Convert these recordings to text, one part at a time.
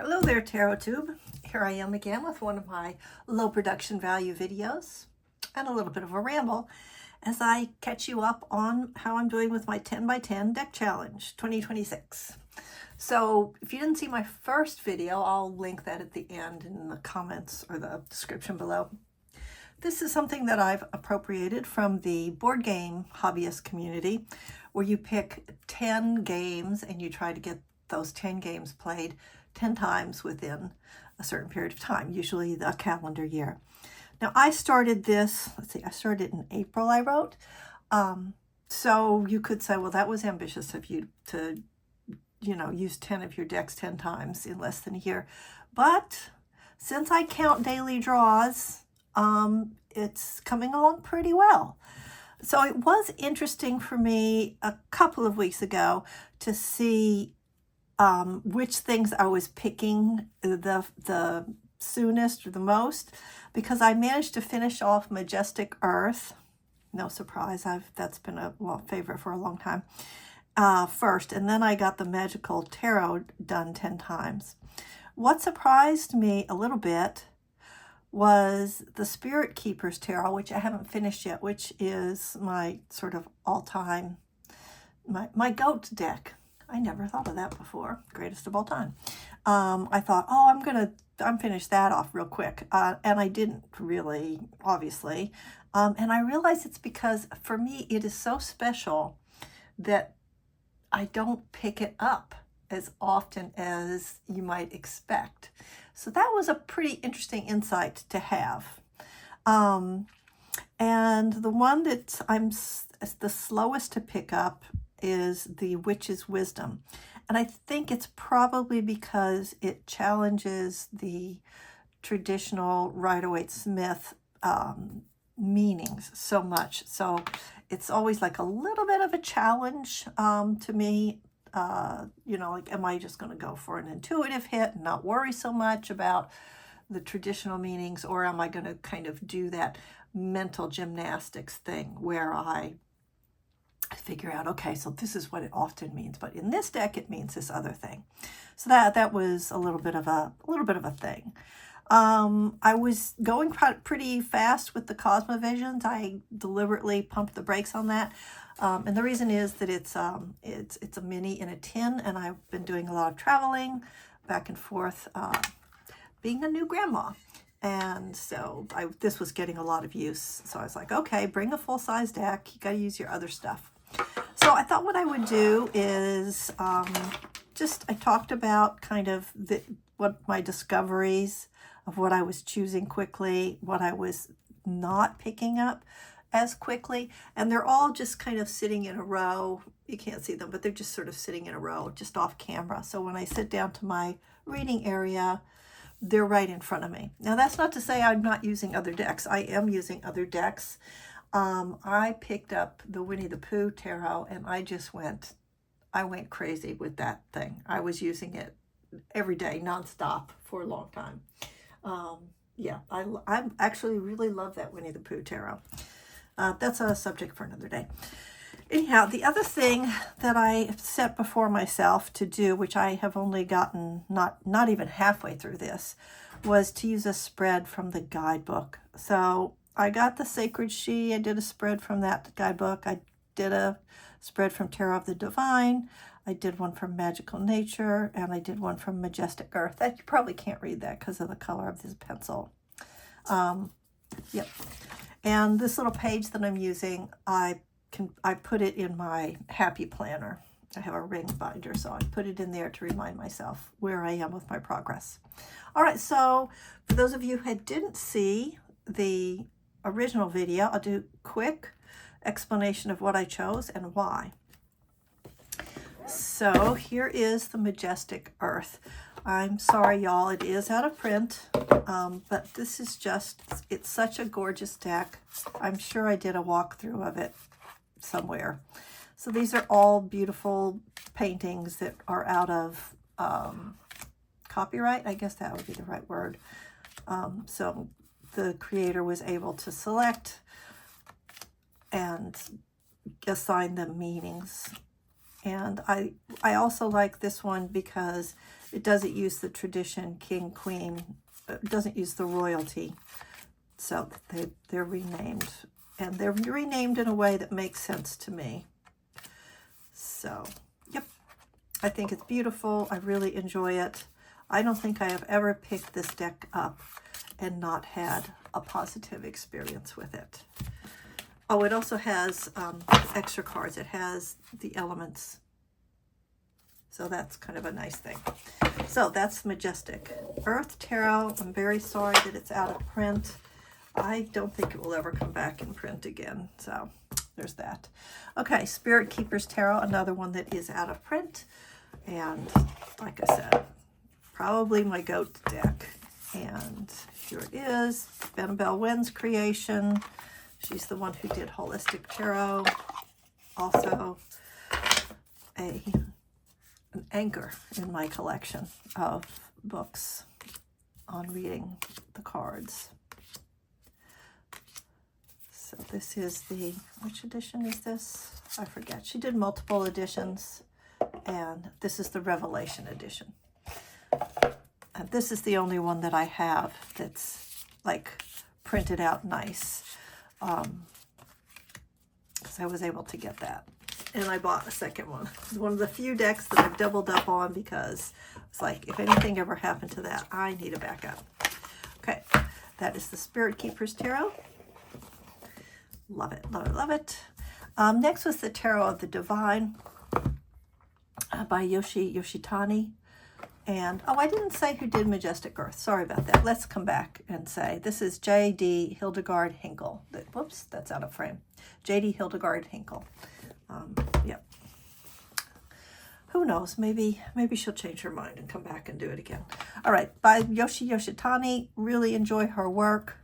Hello there, Tarot Tube. Here I am again with one of my low production value videos and a little bit of a ramble as I catch you up on how I'm doing with my 10 by 10 deck challenge 2026. So if you didn't see my first video, I'll link that at the end in the comments or the description below. This is something that I've appropriated from the board game hobbyist community, where you pick 10 games and you try to get those 10 games played 10 times within a certain period of time, usually the calendar year. Now I started this, I started in April, I wrote. So you could say, well, that was ambitious of you to, use 10 of your decks 10 times in less than a year. But since I count daily draws, it's coming along pretty well. So it was interesting for me a couple of weeks ago to see which things I was picking the soonest or the most, because I managed to finish off Majestic Earth. No surprise, that's been a favorite for a long time. First, and then I got the Magical Tarot done 10 times. What surprised me a little bit was the Spirit Keepers Tarot, which I haven't finished yet, which is my sort of all-time, my goat deck. I never thought of that before. Greatest of all time. I thought, I'm finish that off real quick. And I didn't really, obviously. And I realized it's because for me, it is so special that I don't pick it up as often as you might expect. So that was a pretty interesting insight to have. And the one that I'm the slowest to pick up is the Witch's Wisdom. And I think it's probably because it challenges the traditional Rider-Waite-Smith meanings so much. So it's always like a little bit of a challenge to me. Am I just going to go for an intuitive hit and not worry so much about the traditional meanings, or am I going to kind of do that mental gymnastics thing where I figure out, okay, so this is what it often means, but in this deck it means this other thing. So that was a little bit of a thing. I was going pretty fast with the Cosmovisions. I deliberately pumped the brakes on that. And the reason is that it's a mini in a tin, and I've been doing a lot of traveling back and forth, being a new grandma. And so this was getting a lot of use. So I was like, okay, bring a full-size deck. You got to use your other stuff. So I thought what I would do is I talked about kind of what my discoveries of what I was choosing quickly, what I was not picking up as quickly. And they're all just kind of sitting in a row. You can't see them, but they're just sort of sitting in a row, just off camera. So when I sit down to my reading area, they're right in front of me. Now, that's not to say I'm not using other decks. I am using other decks. I picked up the Winnie the Pooh Tarot, and I went crazy with that thing. I was using it every day, nonstop, for a long time. I actually really love that Winnie the Pooh Tarot. That's a subject for another day. Anyhow, the other thing that I set before myself to do, which I have only gotten not even halfway through this, was to use a spread from the guidebook. So I got the Sacred She. I did a spread from that guidebook. I did a spread from Tarot of the Divine. I did one from Magical Nature, and I did one from Majestic Earth. That you probably can't read that because of the color of this pencil. Yep. And this little page that I'm using, I put it in my Happy Planner. I have a ring binder, so I put it in there to remind myself where I am with my progress. All right, so for those of you who didn't see the original video, I'll do a quick explanation of what I chose and why. So here is the Majestic Earth. I'm sorry, y'all, it is out of print, but this is it's such a gorgeous deck. I'm sure I did a walkthrough of it somewhere. So these are all beautiful paintings that are out of copyright. I guess that would be the right word. So the creator was able to select and assign them meanings And I also like this one because it doesn't use the tradition king, queen. It doesn't use the royalty. So they're renamed. And they're renamed in a way that makes sense to me. So, yep. I think it's beautiful. I really enjoy it. I don't think I have ever picked this deck up and not had a positive experience with it. Oh, it also has extra cards. It has the elements. So that's kind of a nice thing. So that's Majestic Earth Tarot. I'm very sorry that it's out of print. I don't think it will ever come back in print again. So there's that. Okay, Spirit Keepers Tarot, another one that is out of print. And like I said, probably my goat deck. And here it is, Annabelle Wynn's creation. She's the one who did Holistic Tarot. Also an anchor in my collection of books on reading the cards. So this is the, which edition is this? I forget. She did multiple editions, and this is the Revelation edition. And this is the only one that I have that's like printed out nice. Because I was able to get that. And I bought a second one. It's one of the few decks that I've doubled up on because it's like, if anything ever happened to that, I need a backup. Okay, that is the Spirit Keepers Tarot. Love it, love it, love it. Next was the Tarot of the Divine by Yoshitani. And, oh, I didn't say who did Majestic Earth. Sorry about that. Let's come back and say this is J.D. Hildegard Hinkle. Whoops, that's out of frame. J.D. Hildegard Hinkle. Yep. Who knows? Maybe she'll change her mind and come back and do it again. All right, by Yoshitani. Really enjoy her work.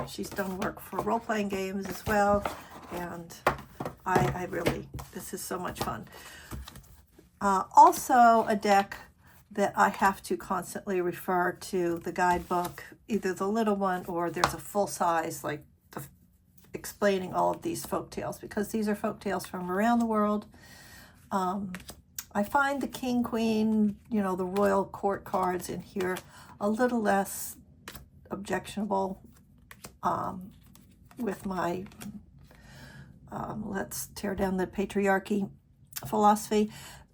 She's done work for role-playing games as well. And I really, this is so much fun. Also a deck that I have to constantly refer to the guidebook, either the little one or there's a full size, like explaining all of these folk tales, because these are folk tales from around the world. I find the king, queen, you know, the royal court cards in here a little less objectionable with my let's tear down the patriarchy philosophy.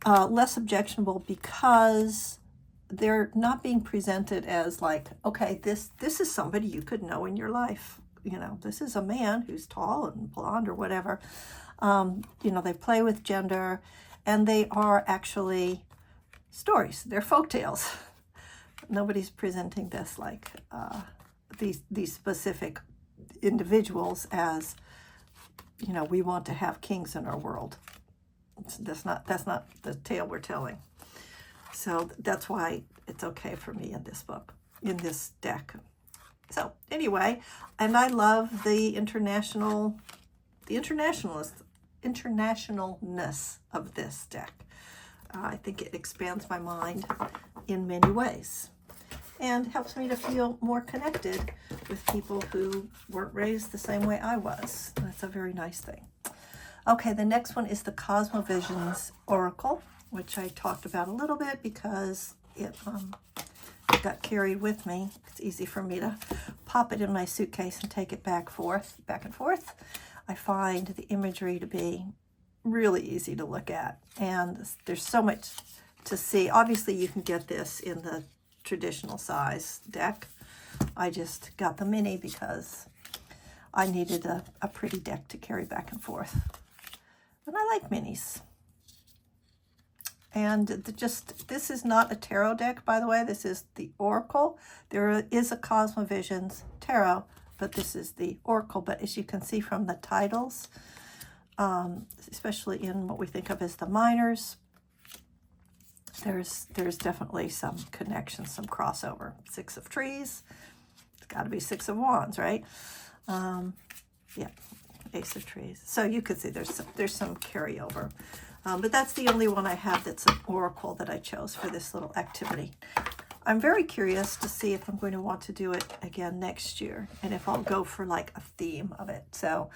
Less objectionable because they're not being presented as like, okay, this is somebody you could know in your life. You know, this is a man who's tall and blonde or whatever. You know, they play with gender, and they are actually stories. They're folk tales. Nobody's presenting this like these specific individuals as, you know, we want to have kings in our world. That's not the tale we're telling. So that's why it's okay for me in this book, in this deck. So anyway, and I love the internationalness of this deck. I think it expands my mind in many ways and helps me to feel more connected with people who weren't raised the same way I was. That's a very nice thing. Okay, the next one is the Cosmovisions Oracle, which I talked about a little bit because it got carried with me. It's easy for me to pop it in my suitcase and take it back and forth. I find the imagery to be really easy to look at, and there's so much to see. Obviously, you can get this in the traditional size deck. I just got the mini because I needed a pretty deck to carry back and forth. And I like minis. And this is not a tarot deck, by the way. This is the Oracle. There is a Cosmovisions Tarot, but this is the Oracle. But as you can see from the titles, especially in what we think of as the minors, there's definitely some connection, some crossover. 6 of Trees. It's got to be 6 of Wands, right? Yeah. Ace of Trees. So you could see there's some carryover. But that's the only one I have that's an oracle that I chose for this little activity. I'm very curious to see if I'm going to want to do it again next year and if I'll go for like a theme of it. So,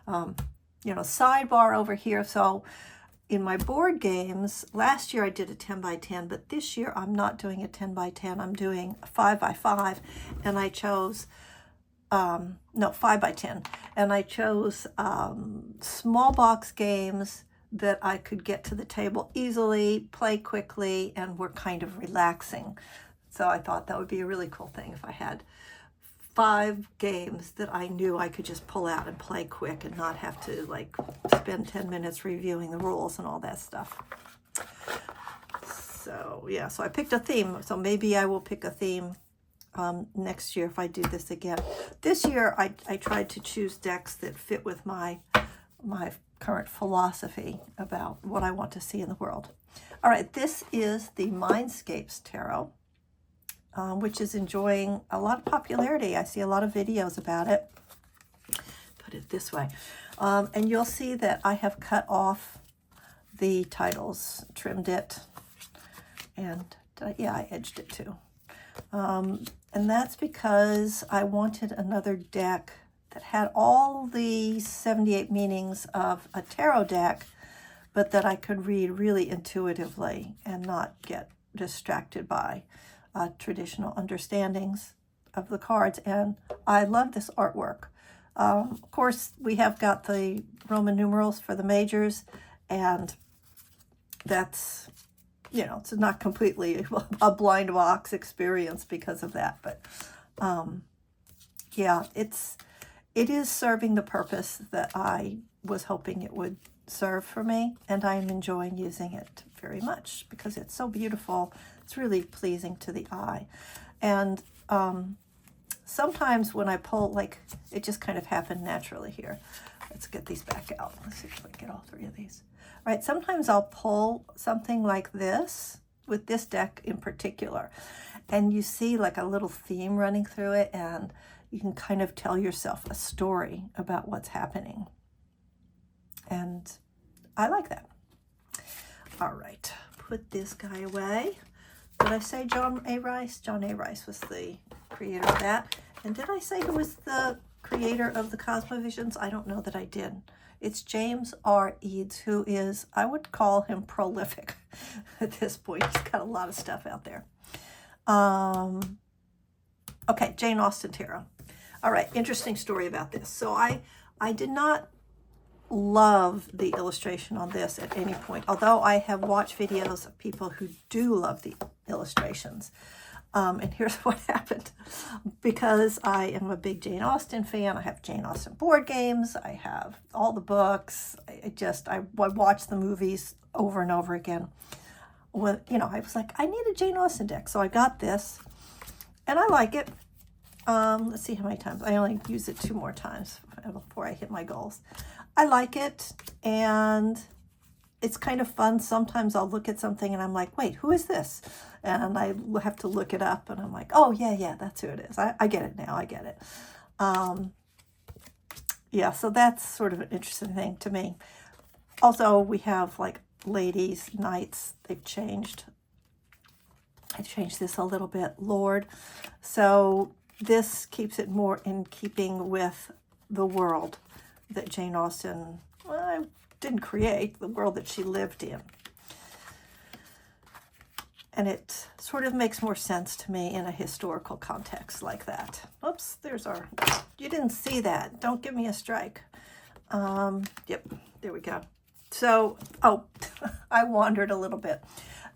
you know, sidebar over here. So in my board games, last year I did a 10 by 10, but this year I'm not doing a 10 by 10. I'm doing a 5 by 5, and I chose, no, 5 by 10. And I chose small box games that I could get to the table easily, play quickly, and were kind of relaxing. So I thought that would be a really cool thing if I had 5 games that I knew I could just pull out and play quick and not have to like spend 10 minutes reviewing the rules and all that stuff. So yeah, so I picked a theme. So maybe I will pick a theme next year if I do this again. This year I tried to choose decks that fit with my current philosophy about what I want to see in the world. All right, this is the Mindscapes Tarot, which is enjoying a lot of popularity. I see a lot of videos about it. Put it this way. And you'll see that I have cut off the titles, trimmed it, and I edged it too. And that's because I wanted another deck that had all the 78 meanings of a tarot deck, but that I could read really intuitively and not get distracted by traditional understandings of the cards. And I love this artwork. Of course, we have got the Roman numerals for the majors, and that's, you know, it's not completely a blind box experience because of that. But yeah, it is serving the purpose that I was hoping it would serve for me, and I am enjoying using it very much because it's so beautiful. It's really pleasing to the eye. And sometimes when I pull, like, it just kind of happened naturally here. Let's get these back out. Let's see if I can get all 3 of these. All right, sometimes I'll pull something like this, with this deck in particular, and you see like a little theme running through it, and you can kind of tell yourself a story about what's happening. And I like that. All right, put this guy away. Did I say John A. Rice? John A. Rice was the creator of that. And did I say who was the creator of the Cosmovisions? I don't know that I did. It's James R. Eads, who is, I would call him prolific at this point. He's got a lot of stuff out there. Okay, Jane Austen Tarot. All right, interesting story about this. So I did not love the illustration on this at any point, although I have watched videos of people who do love the illustrations. And here's what happened. Because I am a big Jane Austen fan, I have Jane Austen board games, I have all the books, I watch the movies over and over again. Well, you know, I was like, I need a Jane Austen deck, so I got this, and I like it. Let's see how many times. I only use it 2 more times before I hit my goals. I like it, and it's kind of fun. Sometimes I'll look at something and I'm like, wait, who is this? And I have to look it up, and I'm like, oh, yeah, that's who it is. I get it now. I get it. Yeah, so that's sort of an interesting thing to me. Also, we have like ladies, knights. They've changed. I changed this a little bit. Lord. So this keeps it more in keeping with the world that Jane Austen didn't create, the world that she lived in. And it sort of makes more sense to me in a historical context like that. Oops, there's our, you didn't see that. Don't give me a strike. Yep, there we go. So, I wandered a little bit.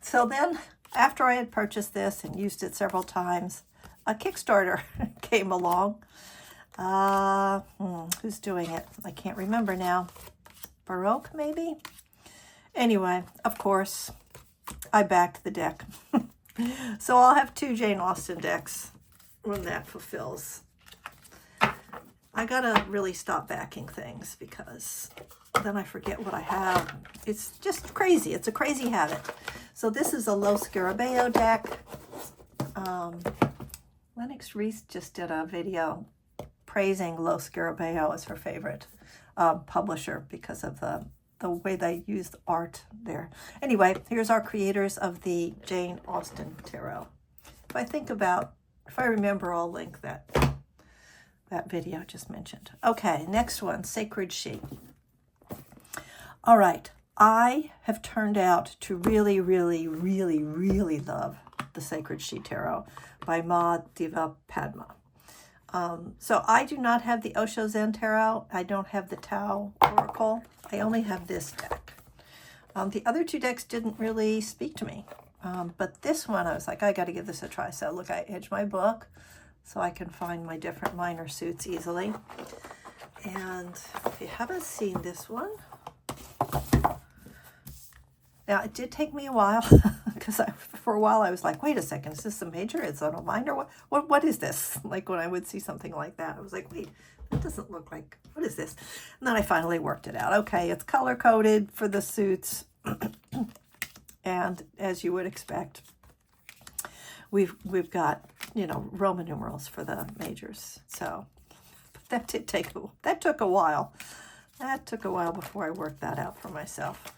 So then, after I had purchased this and used it several times, a Kickstarter came along. Who's doing it? I can't remember now. Baroque, maybe? Anyway, of course, I backed the deck. So I'll have 2 Jane Austen decks when that fulfills. I gotta really stop backing things because then I forget what I have. It's just crazy. It's a crazy habit. So this is a Los Scarabeo deck. Lennox Reese just did a video praising Los Scarabeo as her favorite publisher because of the way they used art there. Anyway, here's our creators of the Jane Austen Tarot. If I remember, I'll link that video I just mentioned. Okay, next one, Sacred Sheep. All right, I have turned out to really, really, really, really love the Sacred She Tarot by Ma Diva Padma. So I do not have the Osho Zen Tarot. I don't have the Tao Oracle. I only have this deck. The other two decks didn't really speak to me. But this one, I was like, I got to give this a try. So look, I edge my book so I can find my different minor suits easily. And if you haven't seen this one, now it did take me a while because for a while I was like, wait a second, is this a major? It's on a minor? What is this? Like when I would see something like that, I was like, wait, that doesn't look like, what is this? And then I finally worked it out. Okay, it's color coded for the suits. And as you would expect, we've got, you know, Roman numerals for the majors. So that took a while. That took a while before I worked that out for myself.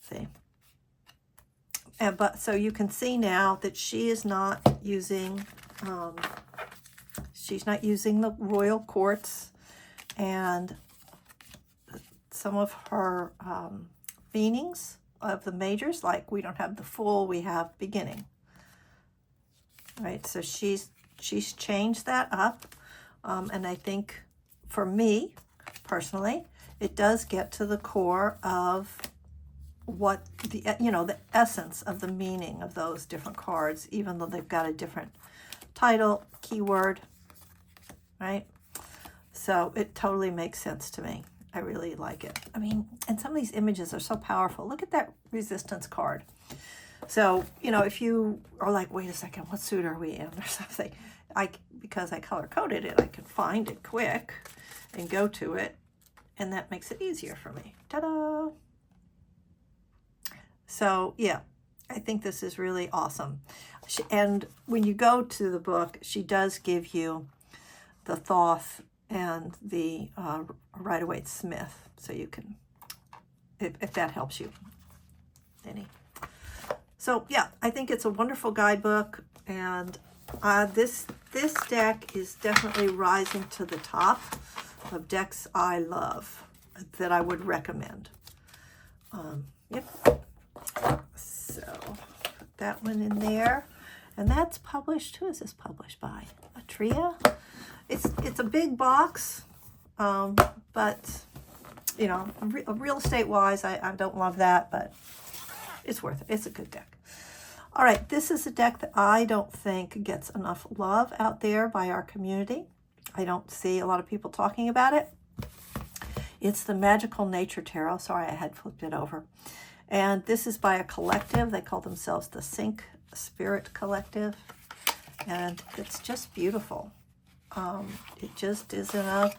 See. But so you can see now that she is not using, she's not using the royal quartz, and some of her meanings of the majors, like we don't have the full, we have beginning. Right, so she's changed that up, and I think for me personally, it does get to the core of what the, you know, the essence of the meaning of those different cards, even though they've got a different title, keyword, right? So it totally makes sense to me. I really like it. I mean, and some of these images are so powerful. Look at that resistance card. So, you know, if you are like, wait a second, what suit are we in or something, because I color coded it, I can find it quick and go to it, and that makes it easier for me. Ta-da! So, yeah, I think this is really awesome. And when you go to the book, she does give you the Thoth and the Rider-Waite-Smith, so you can, if that helps you any. So yeah, I think it's a wonderful guidebook, and this deck is definitely rising to the top of decks I love that I would recommend. Yep. So put that one in there, and that's published. Who is this published by? Atria. It's a big box, but you know, real estate wise, I don't love that, but it's worth it. It's a good deck. All right, this is a deck that I don't think gets enough love out there by our community. I don't see a lot of people talking about it. It's the Magical Nature Tarot. Sorry, I had flipped it over. And this is by a collective. They call themselves the Sync Spirit Collective. And it's just beautiful. It just is in a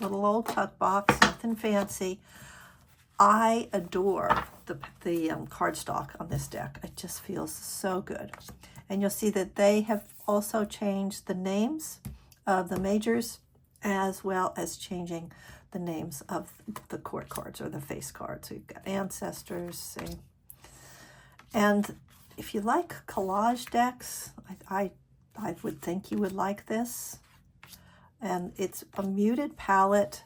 little old tuck box, nothing fancy. I adore the cardstock on this deck. It just feels so good. And you'll see that they have also changed the names of the majors, as well as changing the names of the court cards or the face cards. So you've got ancestors, see. And if you like collage decks, I would think you would like this. And it's a muted palette,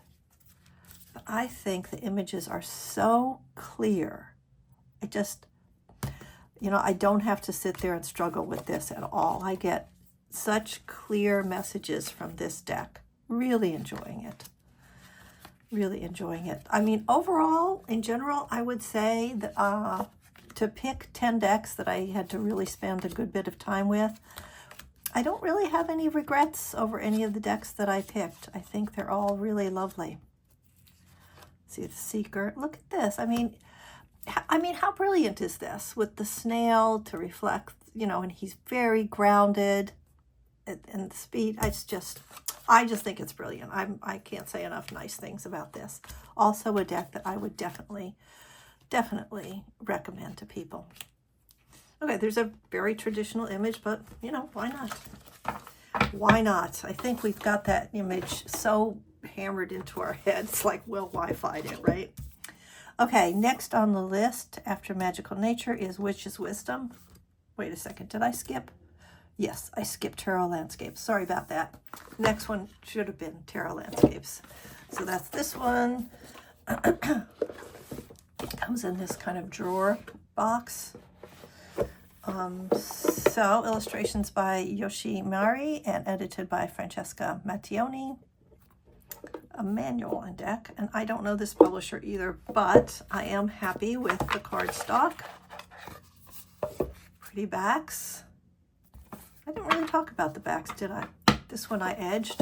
but I think the images are so clear. I just, you know, I don't have to sit there and struggle with this at all. I get such clear messages from this deck. Really enjoying it. Really enjoying it. I mean, overall, in general, I would say that to pick 10 decks that I had to really spend a good bit of time with, I don't really have any regrets over any of the decks that I picked. I think they're all really lovely. See the Seeker. Look at this. I mean, how brilliant is this with the snail to reflect, you know, and he's very grounded and the speed. I just think it's brilliant. I can't say enough nice things about this. Also a deck that I would definitely recommend to people. Okay, there's a very traditional image, but, you know, why not? Why not? I think we've got that image so hammered into our heads, like we'll Wi-Fi'd it, right? Okay, next on the list after Magical Nature is Witch's Wisdom. Wait a second, did I skip? Yes, I skipped Tarot Landscapes. Sorry about that. Next one should have been Tarot Landscapes. So that's this one. Comes in this kind of drawer box. So illustrations by Yoshi Mari and edited by Francesca Mattioni. A manual and deck, and I don't know this publisher either, but I am happy with the cardstock. Pretty backs. I didn't really talk about the backs, did I? This one I edged.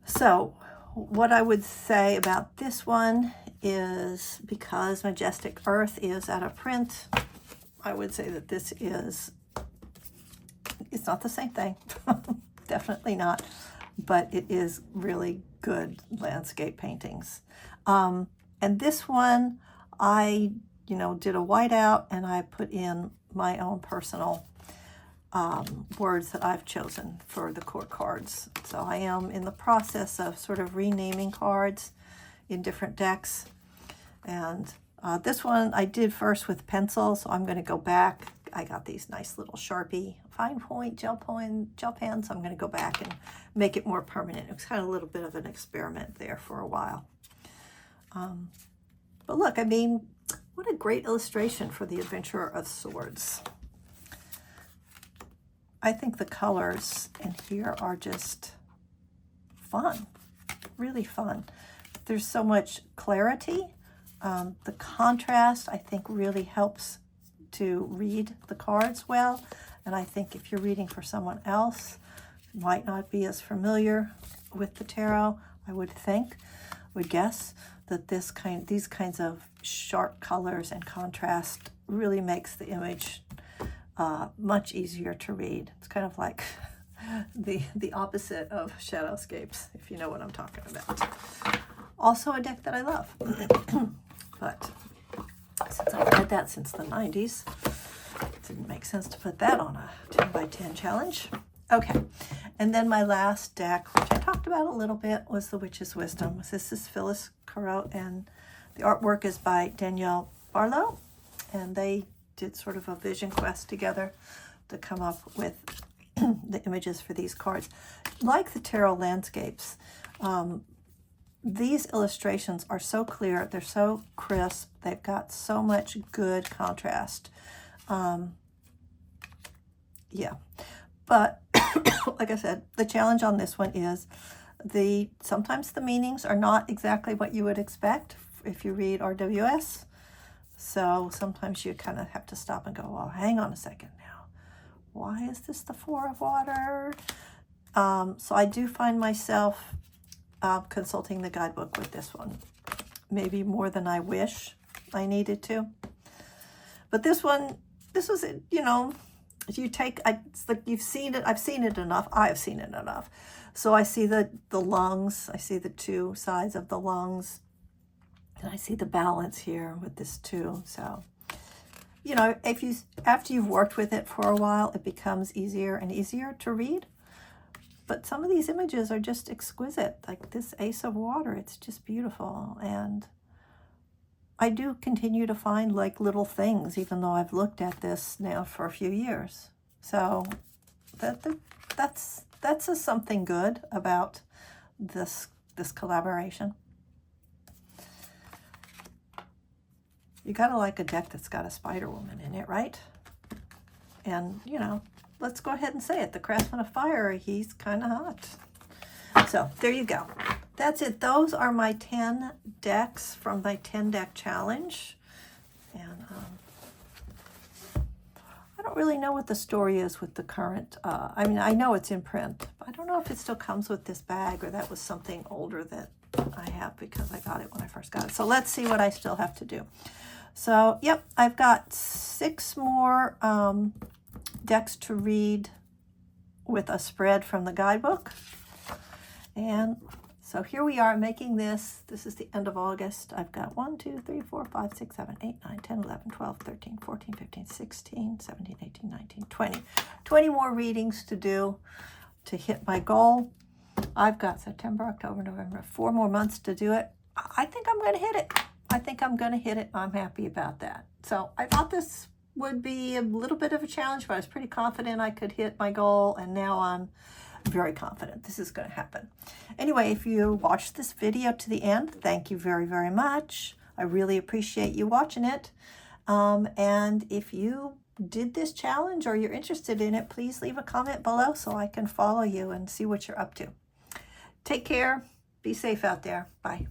So what I would say about this one is, because Majestic Earth is out of print, I would say that this is, it's not the same thing. Definitely not. But it is really good landscape paintings. And this one, I, did a whiteout and I put in my own personal words that I've chosen for the core cards. So I am in the process of sort of renaming cards in different decks. And this one I did first with pencil, so I'm going to go back. I got these nice little Sharpie fine point gel pens. I'm going to go back and make it more permanent. It was kind of a little bit of an experiment there for a while. But look, I mean, what a great illustration for the Adventurer of Swords. I think the colors in here are just fun, really fun. There's so much clarity. The contrast, I think, really helps to read the cards well. And I think if you're reading for someone else, might not be as familiar with the tarot, I would guess that these kinds of sharp colors and contrast really makes the image much easier to read. It's kind of like the opposite of Shadowscapes, if you know what I'm talking about. Also a deck that I love. But since I've read that since the 90s, it didn't make sense to put that on a 10 by 10 challenge. Okay, and then my last deck, which I talked about a little bit, was The Witch's Wisdom. This is Phyllis Carot, and the artwork is by Danielle Barlow, and they did sort of a vision quest together to come up with the images for these cards. Like the tarot landscapes, these illustrations are so clear, they're so crisp, they've got so much good contrast. Yeah, but like I said, the challenge on this one is sometimes the meanings are not exactly what you would expect if you read RWS. So sometimes you kind of have to stop and go, well, hang on a second now. Why is this the Four of Water? So I do find myself consulting the guidebook with this one, maybe more than I wish I needed to. But this one, this was, if you take, it's like you've seen it, I've seen it enough, I've seen it enough. So I see the lungs, I see the two sides of the lungs, and I see the balance here with this too. So, after you've worked with it for a while, it becomes easier and easier to read. But some of these images are just exquisite, like this Ace of Water. It's just beautiful. And I do continue to find like little things, even though I've looked at this now for a few years. So that's something good about this collaboration. You gotta like a deck that's got a Spider Woman in it, right? And, let's go ahead and say it. The Craftsman of Fire, he's kind of hot. So there you go. That's it. Those are my 10 decks from my 10 deck challenge. And I don't really know what the story is with the current. I know it's in print. But I don't know if it still comes with this bag or that was something older that I have because I got it when I first got it. So let's see what I still have to do. So, yep, I've got 6 more decks to read with a spread from the guidebook. And so here we are making this. This is the end of August. I've got 1, 2, 3, 4, 5, 6, 7, 8, 9, 10, 11, 12, 13, 14, 15, 16, 17, 18, 19, 20. 20 more readings to do to hit my goal. I've got September, October, November, 4 more months to do it. I think I'm going to hit it. I'm happy about that. So I thought this would be a little bit of a challenge, but I was pretty confident I could hit my goal, and now I'm very confident this is going to happen. Anyway, if you watched this video to the end, thank you very, very much. I really appreciate you watching it. And if you did this challenge or you're interested in it, please leave a comment below so I can follow you and see what you're up to. Take care. Be safe out there. Bye.